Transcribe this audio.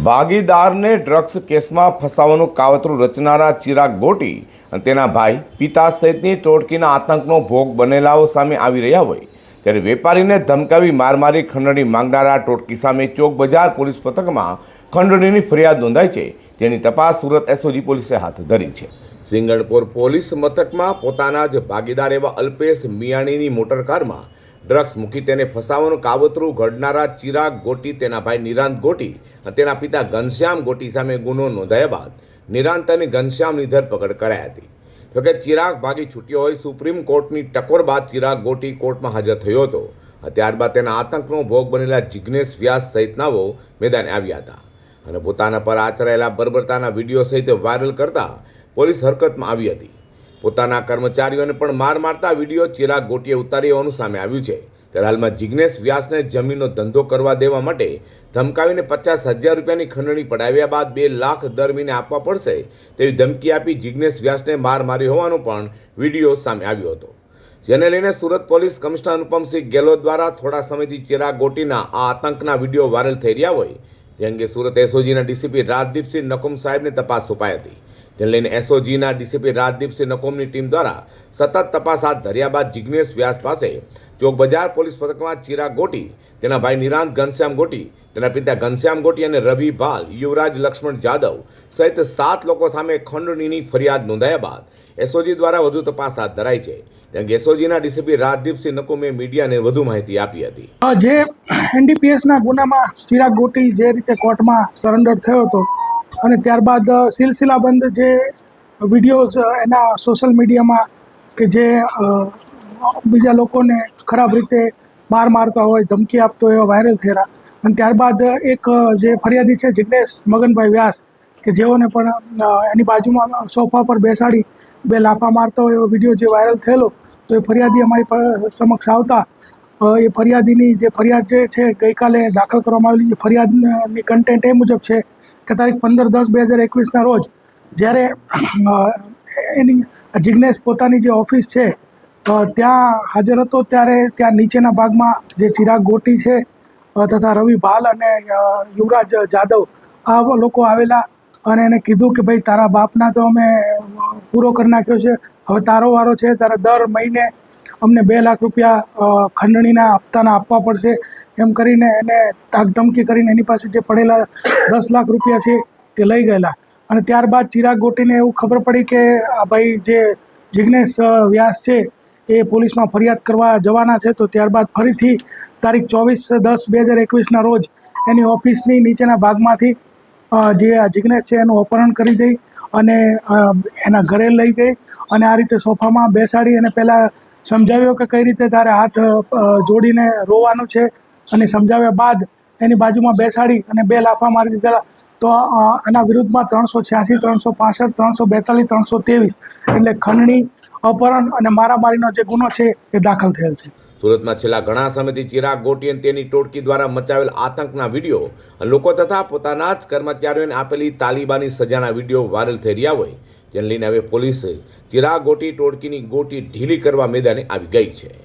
ભાગીદારને drugs કેસમાં ફસાવાનું કાવતરું રચનારા ચિરાગ ગોટી અને તેના ભાઈ પિતા સહિતની ટોળકીના આતંકનો ભોગ બનેલાઓ સામે આવી રહ્યા હોય ત્યારે વેપારીને ધમકાવી મારમારી ખંડણી માંગનારા ટોળકી સામે ચોક બજાર પોલીસ મથકમાં ખંડણીની ફરિયાદ નોંધાઈ છે, જેની તપાસ સુરત એસઓજી પોલીસે હાથ ધરી છે। સિંગણપોર પોલીસ મથકમાં પોતાના જ ભાગીદાર એવા અલ્પેશ મિયાણીની મોટરકારમાં ડ્રગ્સ મૂકી તેને ફસાવાનું કાવતરું ઘડનારા ચિરાગ ગોટી, તેના ભાઈ નિરાંત ગોટી અને તેના પિતા ઘનશ્યામ ગોટી સામે ગુનો નોંધાયા બાદ નિરાંત અને ઘનશ્યામની ધરપકડ કરાઈ હતી। જોકે ચિરાગ ભાગી છૂટ્યો હોય સુપ્રીમ કોર્ટની ટકોર બાદ ચિરાગ ગોટી કોર્ટમાં હાજર થયો હતો। ત્યારબાદ તેના આતંકનો ભોગ બનેલા જિગ્નેશ વ્યાસ સહિતનાઓ મેદાને આવ્યા હતા અને પોતાના પર આચરાયેલા બર્બરતાના વિડીયો સહિત વાયરલ કરતા પોલીસ હરકતમાં આવી હતી। પોતાના કર્મચારીઓને પણ માર મારતા વિડીયો ચિરાગ ગોટીએ ઉતારી હોવાનું સામે આવ્યું છે। ત્યારે હાલમાં જિગ્નેશ વ્યાસને જમીનનો ધંધો કરવા દેવા માટે ધમકાવીને 50,000 રૂપિયાની ખંડણી પડાવ્યા બાદ 2 લાખ દર મહિને આપવા પડશે તેવી ધમકી આપી જિગ્નેશ વ્યાસને માર માર્યો હોવાનો પણ વિડીયો સામે આવ્યો હતો, જેને લઈને સુરત પોલીસ કમિશનર અનુપમસિંહ ગેહલોત દ્વારા થોડા સમયથી ચિરાગ ગોટીના આ આતંકના વિડીયો વાયરલ થઈ રહ્યા હોય તે અંગે સુરત એસઓજીના ડીસીપી રાજદીપસિંહ નકુમ સાહેબને તપાસ સોંપાઈ હતી। જેને લઈને એસઓજીના ડીસીપી રાજદીપસિંહ નકુમની ટીમ દ્વારા સતત તપાસ હાથ ધર્યા બાદ જિગ્નેશ વ્યાસ પાસે ચોક બજાર પોલીસ મથકમાં ચિરાગ ગોટી, તેના ભાઈ નિરાંત ઘનશ્યામ ગોટી, તેના પિતા ઘનશ્યામ ગોટી અને રવિ ભાલ, યુવરાજ લક્ષ્મણ જાદવ સહિત 7 લોકો સામે ખંડણીની ફરિયાદ નોંધાયા બાદ એસઓજી દ્વારા વધુ તપાસ હાથ ધરાઈ છે। ત્યાં એસઓજીના ડીસીપી રાજદીપસિંહ નકુમે મીડિયાને વધુ માહિતી આપી હતી। જે એનડીપીએસના ગુનામાં ચિરાગ ગોટી જે રીતે કોર્ટમાં સરેન્ડર થયો હતો અને ત્યારબાદ સિલસિલાબંધ જે વિડીયોઝ એના સોશિયલ મીડિયામાં કે જે બીજા લોકોને ખરાબ રીતે માર મારતા હોય, ધમકી આપતો હોય, એવા વાયરલ થયેલા અને ત્યારબાદ એક જે ફરિયાદી છે જિગ્નેશ મગનભાઈ વ્યાસ કે જેઓને પણ એની બાજુમાં સોફા પર બેસાડી 2 લાફા મારતા હોય એવો વિડીયો જે વાયરલ થયેલો, તો એ ફરિયાદી અમારી સમક્ષ આવતા એ ફરિયાદીની જે ફરિયાદ જે છે ગઈકાલે દાખલ કરવામાં આવેલી છે। ફરિયાદની કન્ટેન્ટ એ મુજબ છે કે તારીખ 15/10/2021ના રોજ જ્યારે એની જિગ્નેશ પોતાની જે ઓફિસ છે ત્યાં હાજર હતો ત્યારે ત્યાં નીચેના ભાગમાં જે ચિરાગ ગોટી છે તથા રવિ ભાલ અને યુવરાજ જાદવ આ લોકો આવેલા અને એને કીધું કે ભાઈ તારા બાપના તો અમે પૂરો કરી નાખ્યો છે, હવે તારો વારો છે, તારે દર મહિને અમને 2 લાખ રૂપિયા ખંડણીના હપ્તાના આપવા પડશે એમ કરીને એને તાકધમકી કરીને એની પાસે જે પડેલા 10 લાખ રૂપિયા છે તે લઈ ગયેલા। અને ત્યારબાદ ચિરાગ ગોટીને એવું ખબર પડી કે આ ભાઈ જે જિગ્નેશ વ્યાસ છે એ પોલીસમાં ફરિયાદ કરવા જવાના છે, તો ત્યારબાદ ફરીથી તારીખ 24/10/2021ના રોજ એની ઓફિસની નીચેના ભાગમાંથી જે જિગ્નેશ છે એનું અપહરણ કરી જઈ અને એના ઘરે લઈ ગઈ અને આ રીતે સોફામાં બેસાડી અને પહેલાં સમજાવ્યો કે કઈ રીતે તારે હાથ જોડીને રોવાનું છે અને સમજાવ્યા બાદ એની બાજુમાં બેસાડી અને 2 લાફા મારી દીધેલા। તો આના વિરુદ્ધમાં 386, 365, 342, 323 એટલે ખંડણી, અપહરણ અને મારામારીનો જે ગુનો છે એ દાખલ થયેલ છે। સુરતમાં છેલ્લા ઘણા સમયથી ચિરાગ ગોટી અને તેની ટોળકી દ્વારા મચાવેલ આતંકના વિડીયો લોકો તથા પોતાના જ કર્મચારીઓને આપેલી તાલિબાની સજાના વિડીયો વાયરલ થઈ રહ્યા હોય, જેને લઈને હવે પોલીસે ચિરાગ ગોટી ટોળકીની ગોટી ઢીલી કરવા મેદાને આવી ગઈ છે।